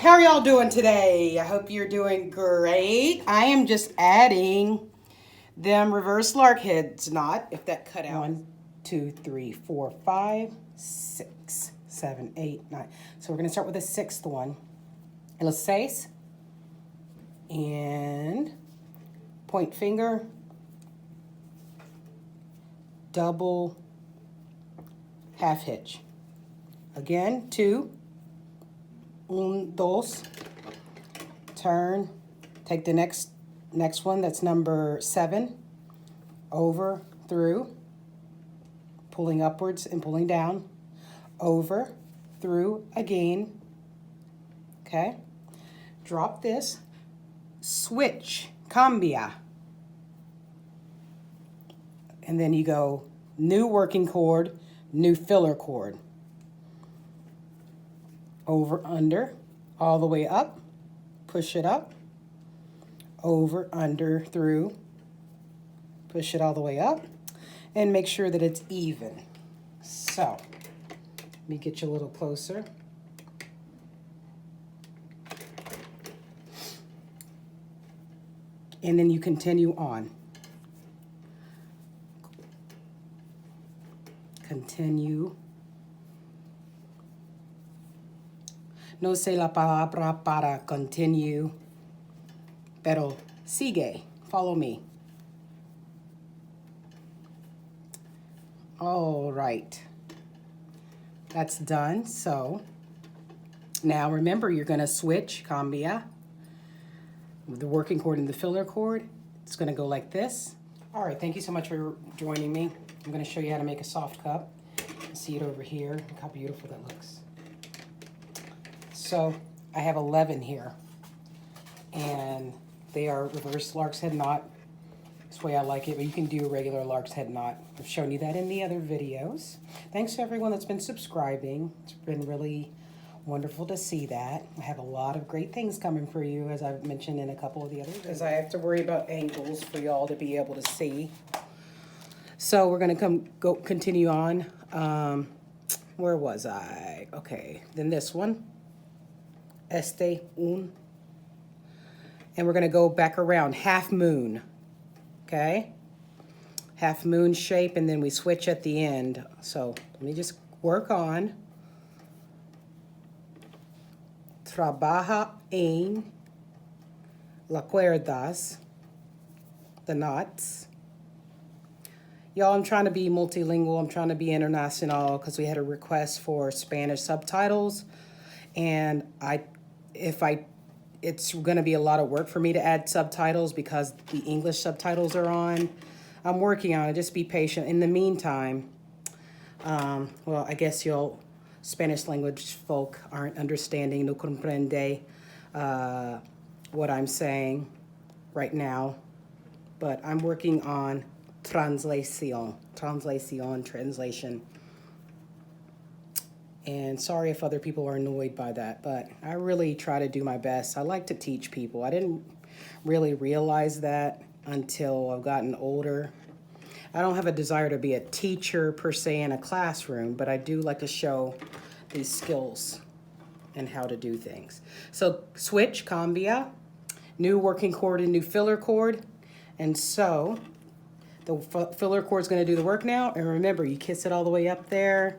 How are y'all doing today? I hope you're doing great. I am just adding them reverse lark heads knot, if that cut out. 1, 2, 3, 4, 5, 6, 7, 8, 9. So we're going to start with the sixth one. El seis. And point finger, double half hitch. Again, 2, 1, 2, turn, take the next one, that's number 7, over, through, pulling upwards and pulling down, over, through, again, okay? Drop this, switch, cambia, and then you go new working cord, new filler cord, over, under, all the way up, push it up, over, under, through, push it all the way up, and make sure that it's even. So, let me get you a little closer. And then you continue on. Continue. No sé la palabra para continue, pero sigue. Follow me. All right. That's done. So now remember, you're going to switch, cambia, the working cord and the filler cord. It's going to go like this. All right, thank you so much for joining me. I'm going to show you how to make a soft cup. See it over here. Look how beautiful that looks. So I have 11 here, and they are reverse lark's head knot. This way I like it, but you can do a regular lark's head knot. I've shown you that in the other videos. Thanks to everyone that's been subscribing. It's been really wonderful to see that. I have a lot of great things coming for you, as I've mentioned in a couple of the other videos. Because I have to worry about angles for y'all to be able to see. So we're gonna continue on. Where was I? Okay, then this one. Este un. And we're gonna go back around, half moon. Okay? Half moon shape, and then we switch at the end. So let me just work on. Trabaja en las cuerdas, the knots. Y'all, I'm trying to be multilingual. I'm trying to be international because we had a request for Spanish subtitles. And it's going to be a lot of work for me to add subtitles because the English subtitles are on. I'm working on it. Just be patient. In the meantime, well, I guess Spanish language folk aren't understanding, no comprende what I'm saying right now. But I'm working on translation. And sorry if other people are annoyed by that, but I really try to do my best. I like to teach people. I didn't really realize that until I've gotten older. I don't have a desire to be a teacher per se in a classroom, but I do like to show these skills and how to do things. So switch, cambia, new working cord and new filler cord. And so the filler cord is going to do the work now. And remember, you kiss it all the way up there.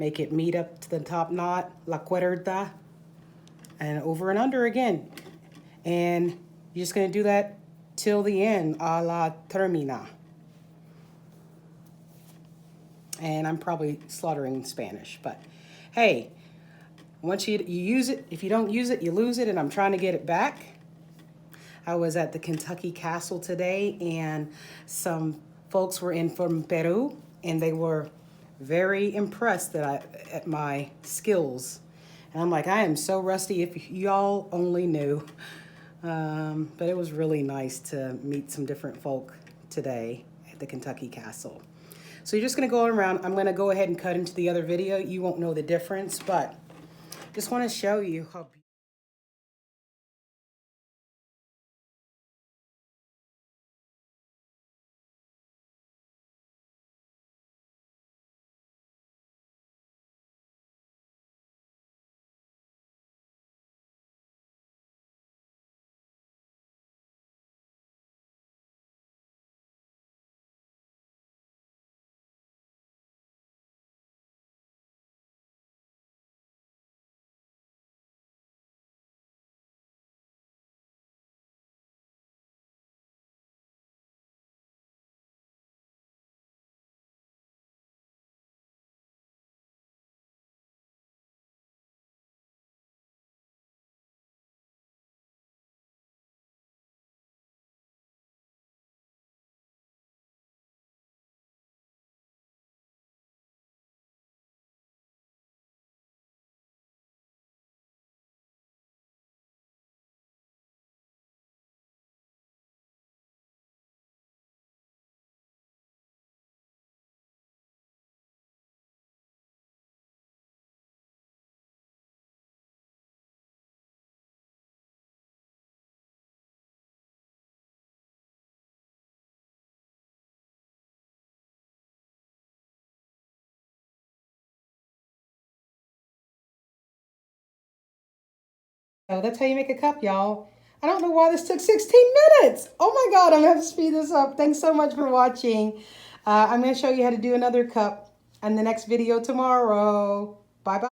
Make it meet up to the top knot, la cuerda, and over and under again. And you're just going to do that till the end, a la termina. And I'm probably slaughtering Spanish, but hey, once you use it, if you don't use it, you lose it, and I'm trying to get it back. I was at the Kentucky Castle today, and some folks were in from Peru, and they were very impressed at my skills. And I'm like, I am so rusty, if y'all only knew. But it was really nice to meet some different folk today at the Kentucky Castle. So you're just gonna go around. I'm gonna go ahead and cut into the other video. You won't know the difference, but just wanna show you how So that's how you make a cup, y'all. I don't know why this took 16 minutes. Oh my God, I'm gonna have to speed this up. Thanks so much for watching. I'm gonna show you how to do another cup in the next video tomorrow. Bye-bye.